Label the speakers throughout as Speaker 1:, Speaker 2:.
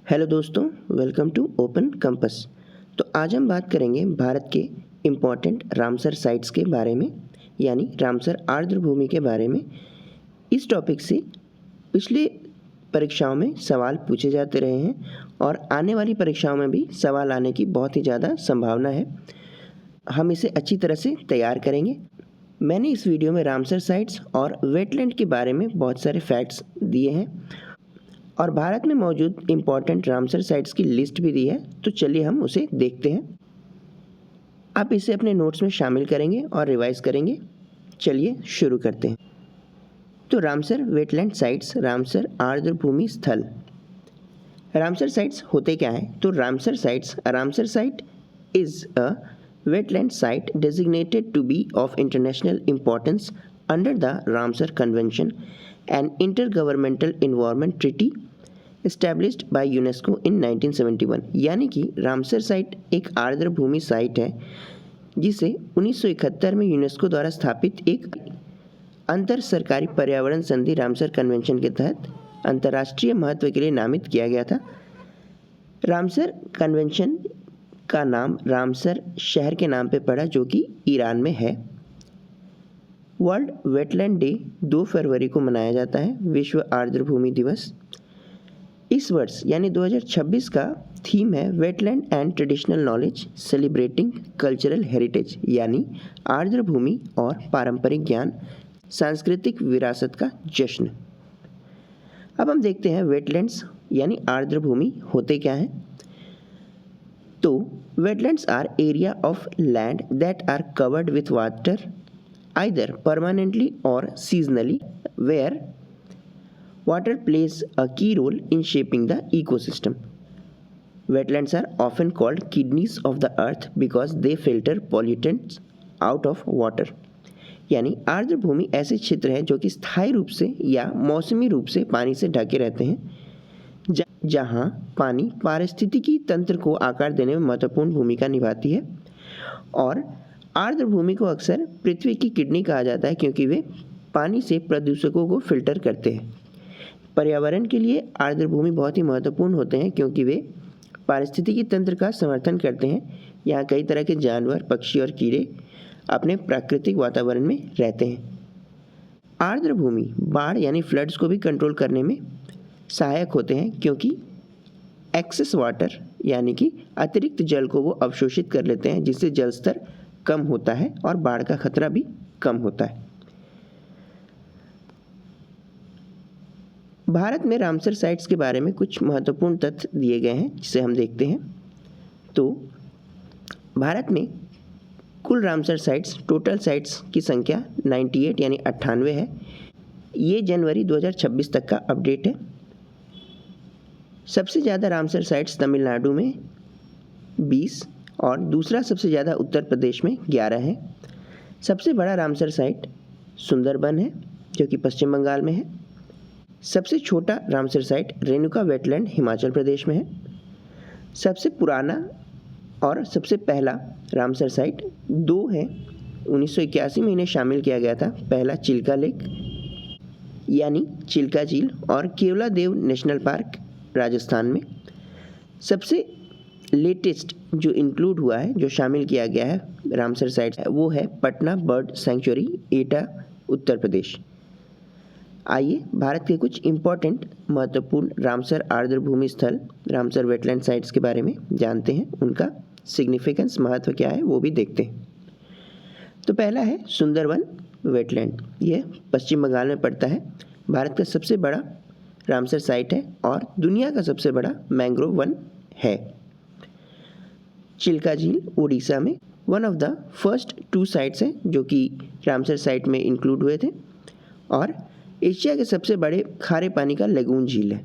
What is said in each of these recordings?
Speaker 1: Hello दोस्तों, welcome to open compass. तो आज हम बात करेंगे भारत के इम्पॉर्टेंट रामसर साइट्स के बारे में, यानी रामसर आर्द्र भूमि के बारे में। इस टॉपिक से पिछले परीक्षाओं में सवाल पूछे जाते रहे हैं और आने वाली परीक्षाओं में भी सवाल आने की बहुत ही ज़्यादा संभावना है। हम इसे अच्छी तरह से तैयार करेंगे। मैंने इस वीडियो में रामसर साइट्स और वेटलैंड के बारे में बहुत सारे फैक्ट्स दिए हैं और भारत में मौजूद इम्पॉर्टेंट रामसर साइट्स की लिस्ट भी दी है। तो चलिए हम उसे देखते हैं। आप इसे अपने नोट्स में शामिल करेंगे और रिवाइज करेंगे। चलिए शुरू करते हैं। तो रामसर वेटलैंड साइट्स, रामसर आर्द्र भूमि स्थल। रामसर साइट्स होते क्या हैं? तो Ramsar site is a wetland site designated to be of international importance under the Ramsar Convention, an intergovernmental environment treaty established by UNESCO in 1971। यानी कि रामसर साइट एक आर्द्र भूमि साइट है जिसे 1971 में यूनेस्को द्वारा स्थापित एक अंतर सरकारी पर्यावरण संधि रामसर कन्वेंशन के तहत अंतर्राष्ट्रीय महत्व के लिए नामित किया गया था। रामसर कन्वेंशन का नाम रामसर शहर के नाम पे पड़ा जो कि ईरान में है। वर्ल्ड वेटलैंड डे 2 फरवरी को मनाया जाता है, विश्व आर्द्र भूमि दिवस। इस वर्ष यानी 2026 का थीम है wetland and traditional knowledge celebrating cultural heritage, यानी आर्द्र भूमि और पारंपरिक ज्ञान, सांस्कृतिक विरासत का जश्न। अब हम देखते हैं वेटलैंड्स यानी आर्द्र भूमि होते क्या हैं। तो wetlands are area of land that are covered with water either permanently or seasonally, where water plays a key role in shaping the ecosystem. Wetlands are often called kidneys of the earth because they filter pollutants out of water। यानी आर्द्र भूमि ऐसे क्षेत्र हैं जो कि स्थायी रूप से या मौसमी रूप से पानी से ढके रहते हैं, जहाँ पानी पारिस्थितिकी तंत्र को आकार देने में महत्वपूर्ण भूमिका निभाती है। और आर्द्र भूमि को अक्सर पृथ्वी की किडनी कहा जाता है क्योंकि वे पानी से प्रदूषकों को फिल्टर करते हैं। पर्यावरण के लिए आर्द्र भूमि बहुत ही महत्वपूर्ण होते हैं क्योंकि वे पारिस्थितिकी तंत्र का समर्थन करते हैं। यहाँ कई तरह के जानवर, पक्षी और कीड़े अपने प्राकृतिक वातावरण में रहते हैं। आर्द्र भूमि बाढ़ यानी फ्लड्स को भी कंट्रोल करने में सहायक होते हैं क्योंकि एक्सेस वाटर यानी कि अतिरिक्त जल को वो अवशोषित कर लेते हैं, जिससे जल स्तर कम होता है और बाढ़ का खतरा भी कम होता है। भारत में रामसर साइट्स के बारे में कुछ महत्वपूर्ण तथ्य दिए गए हैं जिसे हम देखते हैं। तो भारत में कुल रामसर साइट्स, टोटल साइट्स की संख्या 98 यानी 98 है। ये जनवरी 2026 तक का अपडेट है। सबसे ज़्यादा रामसर साइट्स तमिलनाडु में 20 और दूसरा सबसे ज़्यादा उत्तर प्रदेश में 11 है। सबसे बड़ा रामसर साइट सुंदरबन है जो कि पश्चिम बंगाल में है। सबसे छोटा Ramsar site Renuka wetland Himachal Pradesh में है। सबसे पुराना और सबसे पहला रामसर साइट 2 है। 1981 में इन्हें शामिल किया गया था। पहला चिल्का लेक यानी चिल्का झील और केवला देव नेशनल पार्क राजस्थान में। सबसे लेटेस्ट जो इंक्लूड हुआ है, जो शामिल किया गया है रामसर साइट, वो है पटना बर्ड सेंचुरी, एटा, उत्तर प्रदेश। आइए भारत के कुछ इम्पॉर्टेंट महत्वपूर्ण रामसर आर्द्र भूमि स्थल, रामसर वेटलैंड साइट्स के बारे में जानते हैं। उनका सिग्निफिकेंस, महत्व क्या है, वो भी देखते हैं। तो पहला है सुंदरबन वेटलैंड। ये पश्चिम बंगाल में पड़ता है। भारत का सबसे बड़ा रामसर साइट है और दुनिया का सबसे बड़ा मैंग्रोव वन है। चिल्का झील उड़ीसा में one of the first 2 sites हैं जो कि रामसर साइट में इंक्लूड हुए थे। और एशिया के सबसे बड़े खारे पानी का लेगून झील है।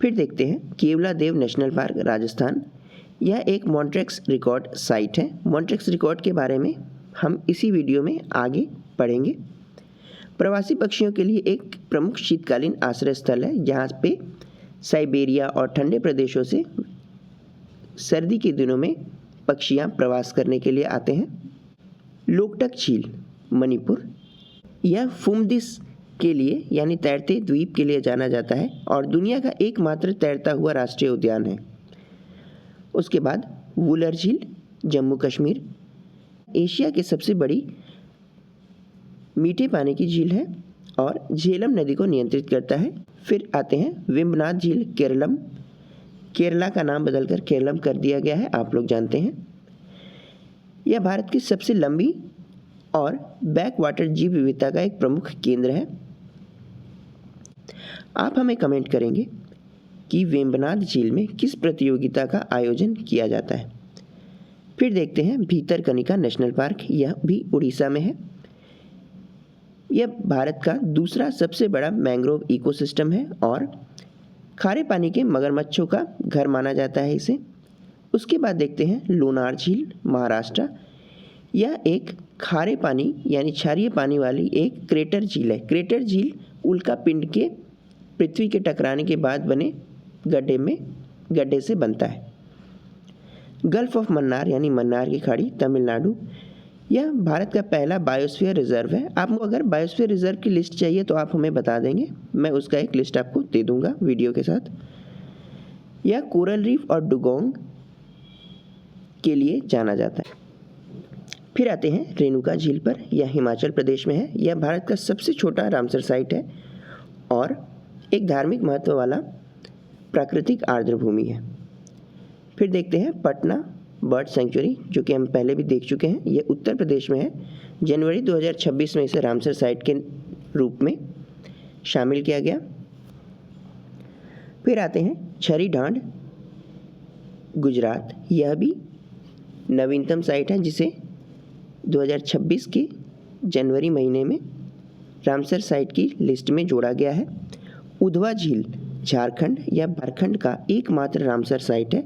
Speaker 1: फिर देखते हैं केवला देव नेशनल पार्क राजस्थान। यह एक मॉन्ट्रेक्स रिकॉर्ड साइट है। मॉन्ट्रेक्स रिकॉर्ड के बारे में हम इसी वीडियो में आगे पढ़ेंगे। प्रवासी पक्षियों के लिए एक प्रमुख शीतकालीन आश्रय स्थल है जहाँ पे साइबेरिया और ठंडे प्रदेशों से सर्दी के दिनों में पक्षियाँ प्रवास करने के लिए आते हैं। लोकटक झील मणिपुर, यह फुमदिस के लिए यानी तैरते द्वीप के लिए जाना जाता है और दुनिया का एकमात्र तैरता हुआ राष्ट्रीय उद्यान है। उसके बाद वुलर झील, जम्मू कश्मीर, एशिया की सबसे बड़ी मीठे पानी की झील है और झेलम नदी को नियंत्रित करता है। फिर आते हैं वेम्बनाड झील, केरलम, केरला का नाम बदलकर केरलम कर दिया गया है, आप लोग जानते हैं। यह भारत की सबसे लंबी और बैक वाटर जीव विविधता का एक प्रमुख केंद्र है। आप हमें कमेंट करेंगे कि वेम्बनाड झील में किस प्रतियोगिता का आयोजन किया जाता है। फिर देखते हैं भीतरकनिका नेशनल पार्क, यह भी उड़ीसा में है। यह भारत का दूसरा सबसे बड़ा मैंग्रोव इकोसिस्टम है और खारे पानी के मगरमच्छों का घर माना जाता है इसे। उसके बाद देखते हैं लोनार झील, महाराष्ट्र। यह एक खारे पानी यानी क्षारीय पानी वाली एक क्रेटर झील है। क्रेटर झील उल्का पिंड के पृथ्वी के टकराने के बाद बने गड्ढे से बनता है। गल्फ ऑफ मन्नार यानी मन्नार की खाड़ी, तमिलनाडु। यह भारत का पहला बायोस्फीयर रिजर्व है। आपको अगर बायोस्फीयर रिजर्व की लिस्ट चाहिए तो आप हमें बता देंगे, मैं उसका एक लिस्ट आपको दे दूंगा वीडियो के साथ। यह कोरल रीफ और डुगोंग के लिए जाना जाता है। फिर आते हैं रेणुका झील पर, यह हिमाचल प्रदेश में है। यह भारत का सबसे छोटा रामसर साइट है और एक धार्मिक महत्व वाला प्राकृतिक आर्द्र भूमि है। फिर देखते हैं पटना बर्ड सेंचुरी, जो कि हम पहले भी देख चुके हैं। ये उत्तर प्रदेश में है। जनवरी 2026 में इसे रामसर साइट के रूप में शामिल किया गया। फिर आते हैं छरी ढांड, गुजरात। यह भी नवीनतम साइट है जिसे 2026 के जनवरी महीने में रामसर साइट की लिस्ट में जोड़ा गया है। उधवा झील, झारखंड। यह झारखंड का एकमात्र रामसर साइट है,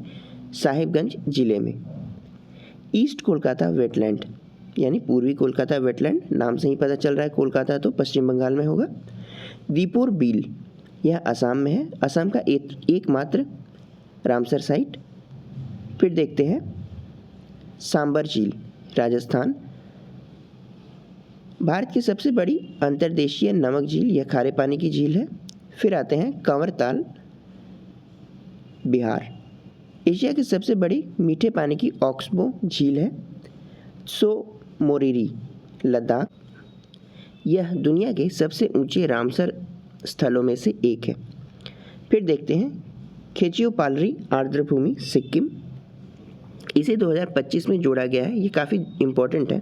Speaker 1: साहिबगंज जिले में। ईस्ट कोलकाता वेटलैंड यानी पूर्वी कोलकाता वेटलैंड, नाम से ही पता चल रहा है कोलकाता तो पश्चिम बंगाल में होगा। दीपोर बील, यह असम में है, असम का एकमात्र रामसर साइट। फिर देखते हैं सांबर झील, राजस्थान। भारत की सबसे बड़ी अंतर्देशीय नमक झील, यह खारे पानी की झील है। फिर आते हैं कंवरताल, बिहार। एशिया की सबसे बड़ी मीठे पानी की ऑक्सबो झील है। त्सो मोरिरी, लद्दाख। यह दुनिया के सबसे ऊंचे रामसर स्थलों में से एक है। फिर देखते हैं खेचियोपालरी आर्द्रभूमि, सिक्किम। इसे 2025 में जोड़ा गया है, ये काफ़ी इम्पोर्टेंट है।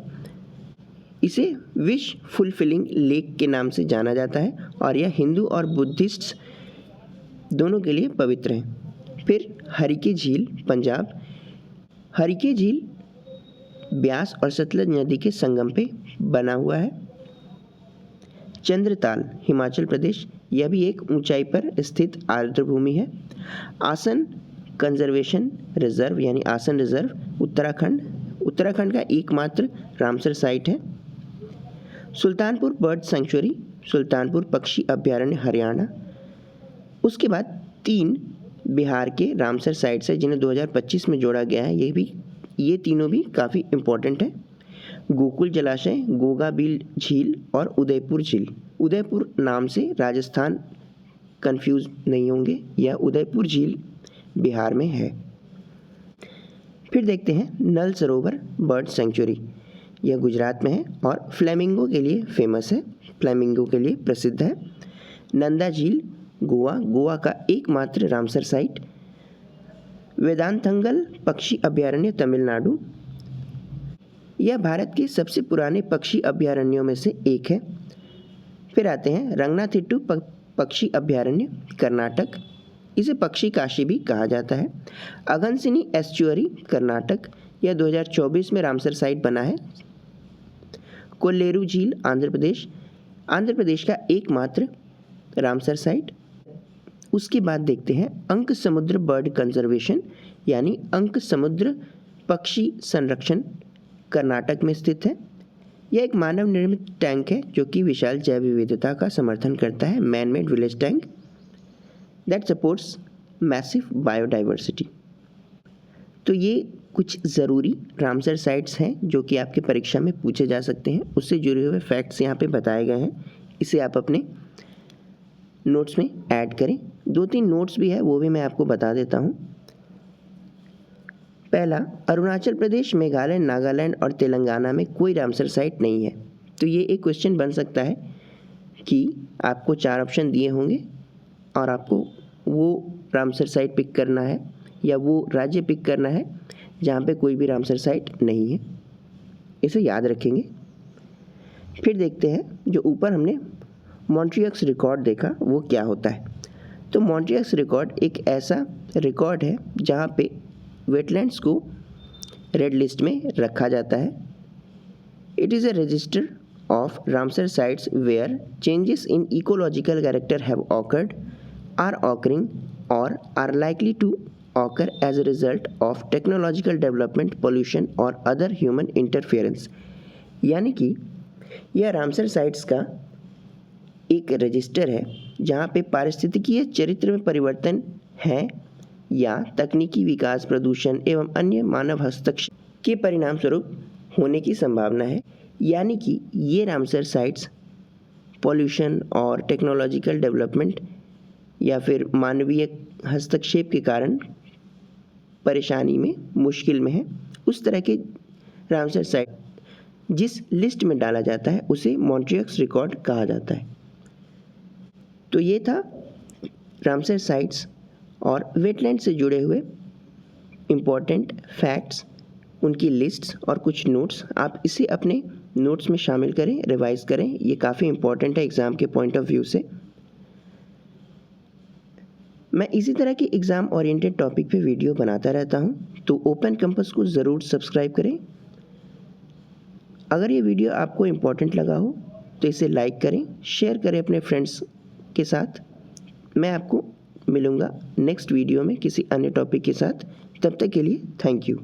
Speaker 1: इसे विश फुलफिलिंग लेक के नाम से जाना जाता है और यह हिंदू और बुद्धिस्ट दोनों के लिए पवित्र है। फिर हरिके झील, पंजाब। हरिके झील ब्यास और सतलज नदी के संगम पे बना हुआ है। चंद्रताल, हिमाचल प्रदेश। यह भी एक ऊंचाई पर स्थित आर्द्रभूमि है। आसन कंजर्वेशन रिजर्व यानी आसन रिजर्व, उत्तराखंड। उत्तराखंड का एकमात्र रामसर साइट है। सुल्तानपुर बर्ड सेंचुरी, सुल्तानपुर पक्षी अभ्यारण्य, हरियाणा। उसके बाद 3 बिहार के रामसर साइट्स है जिन्हें 2025 में जोड़ा गया है। ये तीनों भी काफ़ी इम्पोर्टेंट है। गोकुल जलाशय, गोगाबील झील और उदयपुर झील। उदयपुर नाम से राजस्थान कंफ्यूज नहीं होंगे, यह उदयपुर झील बिहार में है। फिर देखते हैं नल सरोवर बर्ड सेंचुरी, यह गुजरात में है और फ्लेमिंगो के लिए फेमस है, फ्लेमिंगो के लिए प्रसिद्ध है। नंदा झील, गोवा। गोवा का एकमात्र रामसर साइट। वेदांतंगल पक्षी अभ्यारण्य, तमिलनाडु। यह भारत के सबसे पुराने पक्षी अभ्यारण्यों में से एक है। फिर आते हैं रंगनाथिट्टू पक्षी अभ्यारण्य, कर्नाटक। इसे पक्षी काशी भी कहा जाता है। अगनसिनी एस्चुअरी, कर्नाटक। यह 2024 में रामसर साइट बना है। कोल्लेरू झील, आंध्र प्रदेश। आंध्र प्रदेश का एकमात्र रामसर साइट। उसके बाद देखते हैं अंक समुद्र बर्ड कंजर्वेशन यानी अंक समुद्र पक्षी संरक्षण, कर्नाटक में स्थित है। यह एक मानव निर्मित टैंक है जो कि विशाल जैव विविधता का समर्थन करता है, man made village tank that supports massive biodiversity. तो ये कुछ ज़रूरी रामसर साइट्स हैं जो कि आपके परीक्षा में पूछे जा सकते हैं, उससे जुड़े हुए फैक्ट्स यहाँ पे बताए गए हैं। इसे आप अपने नोट्स में ऐड करें। 2-3 नोट्स भी है, वो भी मैं आपको बता देता हूँ। पहला, अरुणाचल प्रदेश, मेघालय, नागालैंड और तेलंगाना में कोई रामसर साइट नहीं है। तो ये एक क्वेश्चन बन सकता है कि आपको 4 ऑप्शन दिए होंगे और आपको वो रामसर साइट पिक करना है या वो राज्य पिक करना है जहाँ पे कोई भी रामसर साइट नहीं है। इसे याद रखेंगे। फिर देखते हैं जो ऊपर हमने मॉन्ट्रियक्स रिकॉर्ड देखा वो क्या होता है। तो मॉन्ट्रियक्स रिकॉर्ड एक ऐसा रिकॉर्ड है जहाँ पे वेटलैंड्स को रेड लिस्ट में रखा जाता है। It is a resistor of Ramsar sites where changes in ecological character have occurred, are occurring, or are likely to occur as a result of technological development, pollution or other human interference। यानी कि यह Ramsar sites का एक register है जहाँ पे पारिस्थितिकीय चरित्र में परिवर्तन है या तकनीकी विकास, प्रदूषण एवं अन्य मानव हस्तक्षेप के परिणाम स्वरूप होने की संभावना है। यानी कि ये रामसर साइट्स पॉल्यूशन और टेक्नोलॉजिकल डेवलपमेंट या फिर मानवीय हस्तक्षेप के कारण परेशानी में, मुश्किल में है, उस तरह के रामसर साइट जिस लिस्ट में डाला जाता है उसे मॉन्ट्रियक्स रिकॉर्ड कहा जाता है। तो ये था रामसर साइट्स और वेटलैंड से जुड़े हुए इम्पॉर्टेंट फैक्ट्स, उनकी लिस्ट्स और कुछ नोट्स। आप इसे अपने नोट्स में शामिल करें, रिवाइज करें, ये काफ़ी इंपॉर्टेंट है एग्ज़ाम के पॉइंट ऑफ व्यू से। मैं इसी तरह के एग्ज़ाम ओरिएंटेड टॉपिक पे वीडियो बनाता रहता हूँ, तो ओपन कैंपस को ज़रूर सब्सक्राइब करें। अगर ये वीडियो आपको इम्पॉर्टेंट लगा हो तो इसे लाइक करें, शेयर करें अपने फ्रेंड्स के साथ। मैं आपको मिलूँगा नेक्स्ट वीडियो में किसी अन्य टॉपिक के साथ। तब तक के लिए थैंक यू।